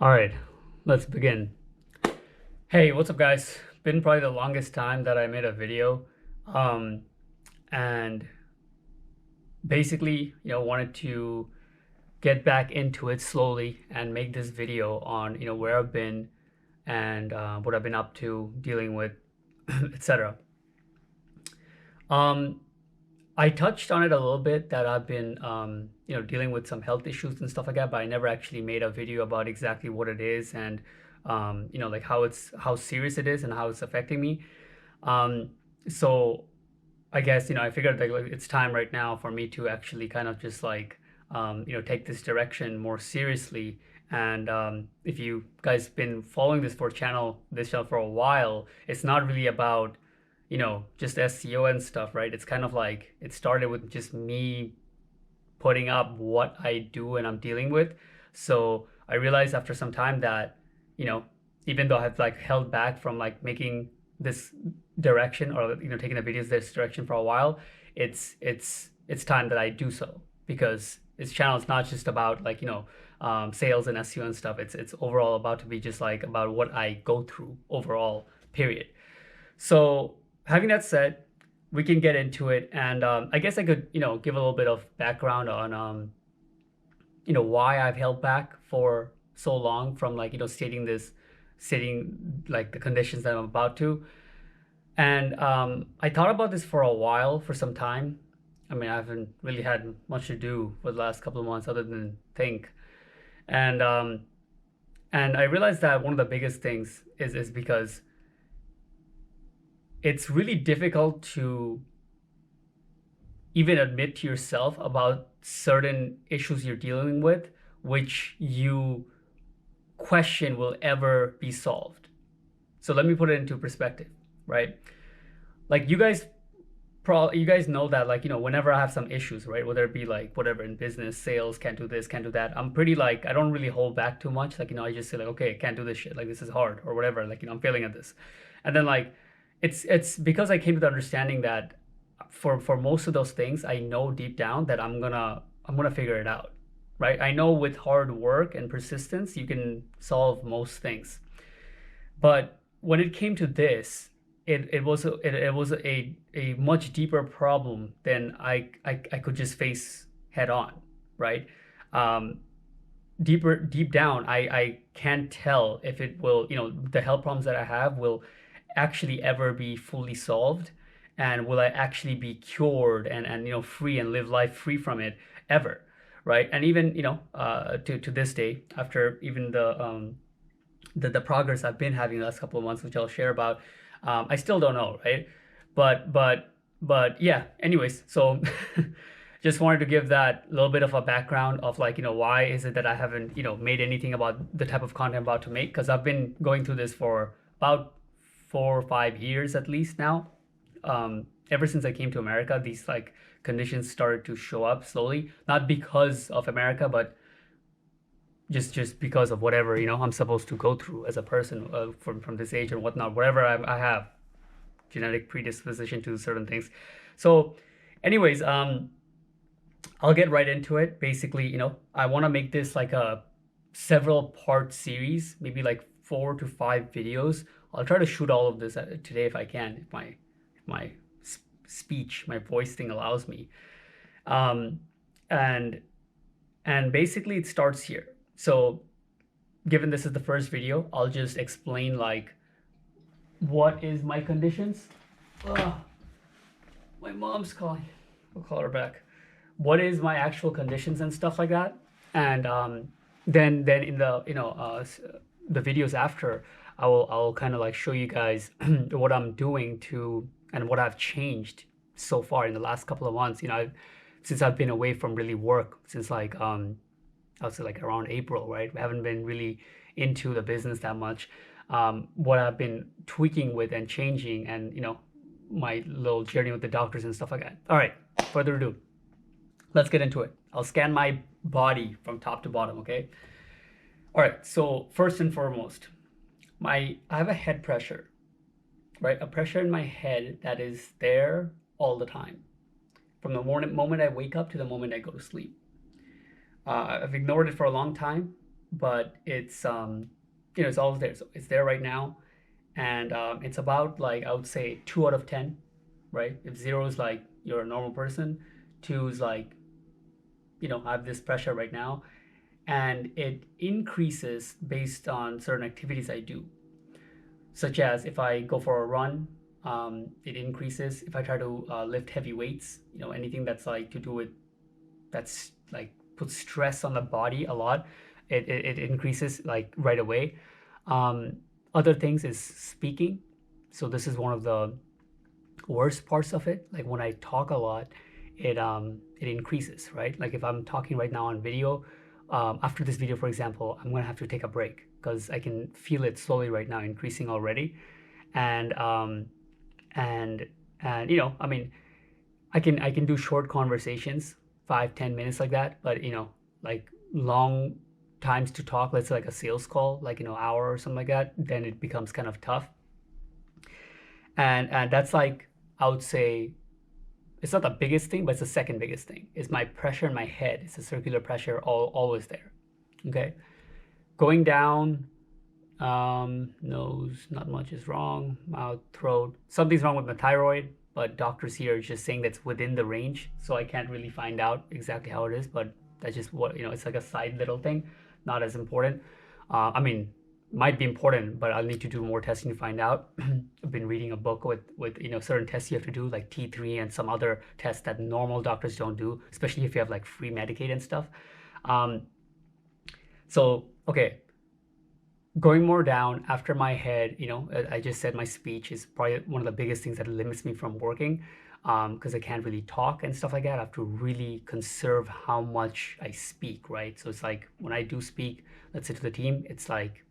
All right, let's begin. Hey, what's up, guys? Been probably the longest time that I made a video, um, and basically, wanted to get back into it slowly and make this video on, where I've been and what I've been up to, dealing with, etc. Um, I touched on it a little bit that I've been, dealing with some health issues and stuff like that, but I never actually made a video about exactly what it is and, like how serious it is and how it's affecting me. Um, so I guess, I figured like it's time right now for me to actually kind of just like, take this direction more seriously. And if you guys been following this channel for a while, it's not really about just SEO and stuff, right? It's kind of like it started with just me putting up what I do and I'm dealing with. So I realized after some time that, you know, even though I've like held back from like making this direction or taking the videos this direction for a while, it's time that I do so because this channel is not just about like sales and SEO and stuff. It's overall about to be just like about what I go through overall, period. So having that said, we can get into it, and I guess I could, give a little bit of background on, why I've held back for so long from like, stating like the conditions that I'm about to. And I thought about this for a while, for some time. I mean, I haven't really had much to do for the last couple of months other than think. And and I realized that one of the biggest things is because it's really difficult to even admit to yourself about certain issues you're dealing with, which you question will ever be solved. So let me put it into perspective, right? Like you guys know that like, whenever I have some issues, right? Whether it be like whatever in business, sales, can't do this, can't do that. I'm pretty like, I don't really hold back too much. Like, I just say like, okay, can't do this shit. Like this is hard or whatever. Like, I'm failing at this. And then like, it's because I came to the understanding that for most of those things, I know deep down that I'm gonna figure it out, right? I know with hard work and persistence, you can solve most things. But when it came to this, it was a much deeper problem than I could just face head on, right? Um, deep down, I can't tell if it will, the health problems that I have will actually ever be fully solved, and will I actually be cured and free and live life free from it ever, right? And even to this day, after even the progress I've been having the last couple of months, which I'll share about, I still don't know, right? But yeah. Anyways, so just wanted to give that little bit of a background of like why is it that I haven't made anything about the type of content I'm about to make, because I've been going through this for about 4 or 5 years at least now. Ever since I came to America, these like conditions started to show up slowly, not because of America, but just because of whatever I'm supposed to go through as a person, from this age and whatnot, whatever I have genetic predisposition to certain things. So anyways, I'll get right into it. Basically, I want to make this like a several part series, maybe like 4 to 5 videos. I'll try to shoot all of this today if I can, if my speech, my voice thing allows me. Um, and basically it starts here. So given this is the first video, I'll just explain like what is my conditions. Ugh, my mom's calling. We'll call her back. What is my actual conditions and stuff like that, and then in the the videos after, I'll kind of like show you guys what I'm doing to and what I've changed so far in the last couple of months. Since I've been away from really work since like I would say like around April, right? We haven't been really into the business that much. What I've been tweaking with and changing, and my little journey with the doctors and stuff like that. All right, further ado, let's get into it. I'll scan my body from top to bottom, okay? All right, so first and foremost, I have a head pressure, right? A pressure in my head that is there all the time, from the moment I wake up to the moment I go to sleep. I've ignored it for a long time, but it's it's always there. So it's there right now, and it's about like I would say 2 out of 10, right? If 0 is like you're a normal person, 2 is like I have this pressure right now, and it increases based on certain activities I do, such as if I go for a run, it increases. If I try to lift heavy weights, anything that's like to do with that's like puts stress on the body a lot, it increases like right away. Um, Other things is speaking. So this is one of the worst parts of it. Like when I talk a lot, it increases, right? Like if I'm talking right now on video, after this video, for example, I'm gonna have to take a break because I can feel it slowly right now increasing already, and and I mean, I can do short conversations, 5-10 minutes like that, but like long times to talk, let's say like a sales call, like hour or something like that, then it becomes kind of tough. And that's like I would say it's not the biggest thing, but it's the second biggest thing. Is my pressure in my head. It's a circular pressure always there. Okay, going down. Nose, not much is wrong. Mouth, throat, something's wrong with my thyroid, but doctors here are just saying that's within the range, so I can't really find out exactly how it is. But that's just what it's like a side little thing, not as important. I mean, might be important, but I'll need to do more testing to find out. I've been reading a book with certain tests you have to do, like T3 and some other tests that normal doctors don't do, especially if you have like free Medicaid and stuff. Um, so okay, going more down after my head, I just said my speech is probably one of the biggest things that limits me from working, because I can't really talk and stuff like that. I have to really conserve how much I speak, right? So it's like when I do speak, let's say to the team, it's like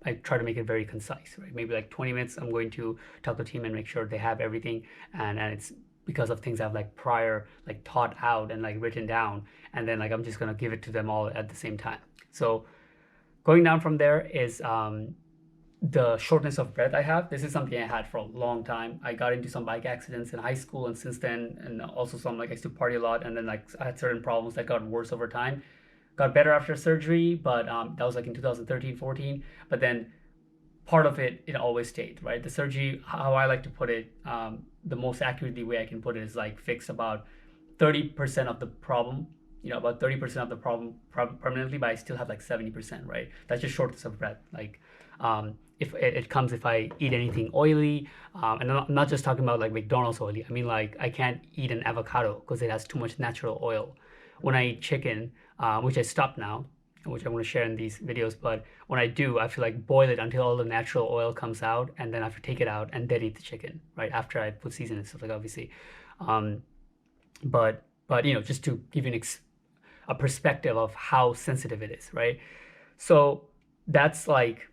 I try to make it very concise, right? Maybe like 20 minutes, I'm going to talk to the team and make sure they have everything. And it's because of things I've like prior, like thought out and like written down. And then like I'm just going to give it to them all at the same time. So going down from there is the shortness of breath I have. This is something I had for a long time. I got into some bike accidents in high school, and since then, and also some like I used to party a lot, and then like I had certain problems that got worse over time. Got better after surgery, but that was like in 2013, 14. But then part of it always stayed, right? The surgery, how I like to put it, the most accurately way I can put it is like fix about 30% of the problem, about 30% of the problem permanently, but I still have like 70%, right? That's just shortness of breath. Like, if it comes if I eat anything oily, and I'm not just talking about like McDonald's oily. I mean like I can't eat an avocado because it has too much natural oil. When I eat chicken, which I stopped now, which I'm going to share in these videos, but when I do, I have to like boil it until all the natural oil comes out, and then I have to take it out and then eat the chicken, right? After I put seasoning and stuff like obviously. Um, but just to give you a perspective of how sensitive it is, right? So that's like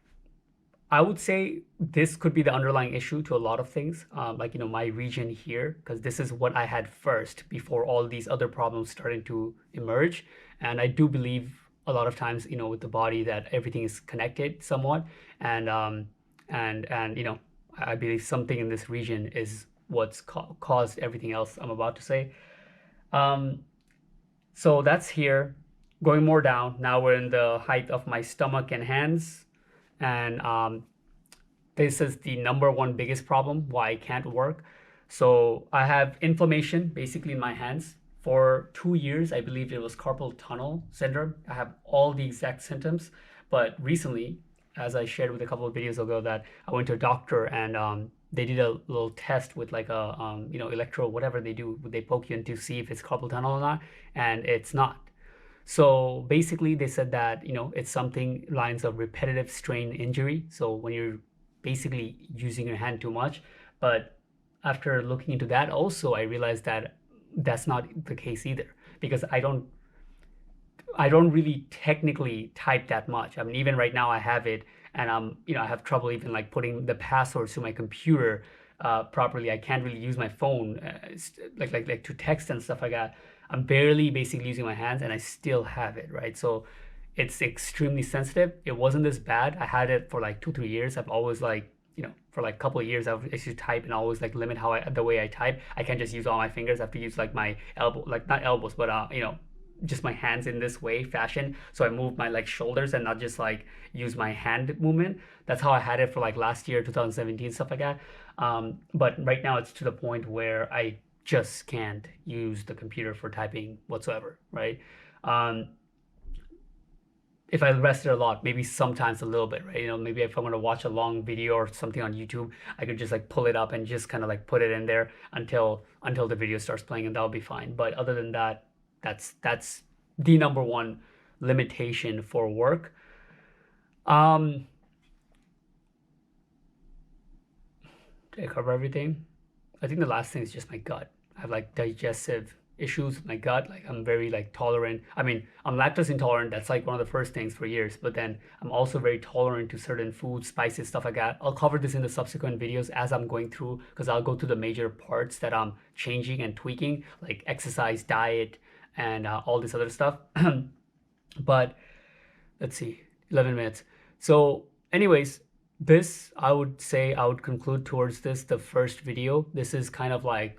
I would say this could be the underlying issue to a lot of things, like my region here, because this is what I had first before all these other problems started to emerge. And I do believe a lot of times, with the body that everything is connected somewhat, and I believe something in this region is what's caused everything else I'm about to say. Um, so that's here. Going more down, now we're in the height of my stomach and hands. And this is the number one biggest problem why I can't work. So I have inflammation basically in my hands. For 2 years, I believe it was carpal tunnel syndrome. I have all the exact symptoms. But recently, as I shared with a couple of videos ago, that I went to a doctor and they did a little test with like a electro, whatever they do, they poke you in to see if it's carpal tunnel or not, and it's not. So basically, they said that it's something lines of repetitive strain injury. So when you're basically using your hand too much, but after looking into that, also I realized that that's not the case either, because I don't really technically type that much. I mean, even right now I have it, and I have trouble even like putting the passwords to my computer properly. I can't really use my phone like to text and stuff like that. I'm barely basically using my hands, and I still have it, right? So it's extremely sensitive. It wasn't this bad. I had it for like 2-3 years. I've always like for like a couple of years I used to type and always like limit the way I type. I can't just use all my fingers. I have to use like my elbow, like not elbows, but just my hands in this way fashion, so I move my like shoulders and not just like use my hand movement. That's how I had it for like last year, 2017, stuff like that. But right now it's to the point where I just can't use the computer for typing whatsoever, right? um, if I rested a lot, maybe sometimes a little bit, right? Maybe if I want to watch a long video or something on YouTube, I could just like pull it up and just kind of like put it in there until the video starts playing, and that'll be fine. But other than that, that's the number one limitation for work. Um, did I cover everything? I think the last thing is just my gut. I have like digestive issues with my gut. Like I'm very like tolerant. I mean, I'm lactose intolerant. That's like one of the first things for years. But then I'm also very tolerant to certain foods, spices, stuff like that. I'll cover this in the subsequent videos as I'm going through, because I'll go through the major parts that I'm changing and tweaking, like exercise, diet, and all this other stuff. But let's see, 11 minutes. So anyways, this, I would say I would conclude towards this, the first video. This is kind of like,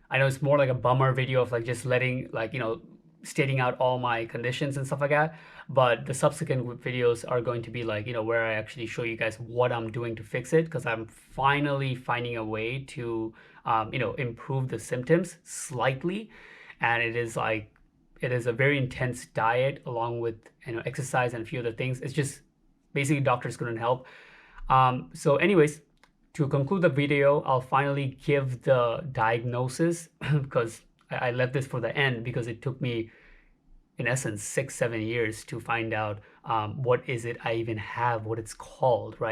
I know it's more like a bummer video of like just letting like, stating out all my conditions and stuff like that. But the subsequent videos are going to be like, where I actually show you guys what I'm doing to fix it, because I'm finally finding a way to, improve the symptoms slightly. And it is a very intense diet along with, exercise and a few other things. It's just basically doctors couldn't help. So anyways, to conclude the video, I'll finally give the diagnosis because I left this for the end because it took me, in essence, 6-7 years to find out what is it I even have, what it's called, right?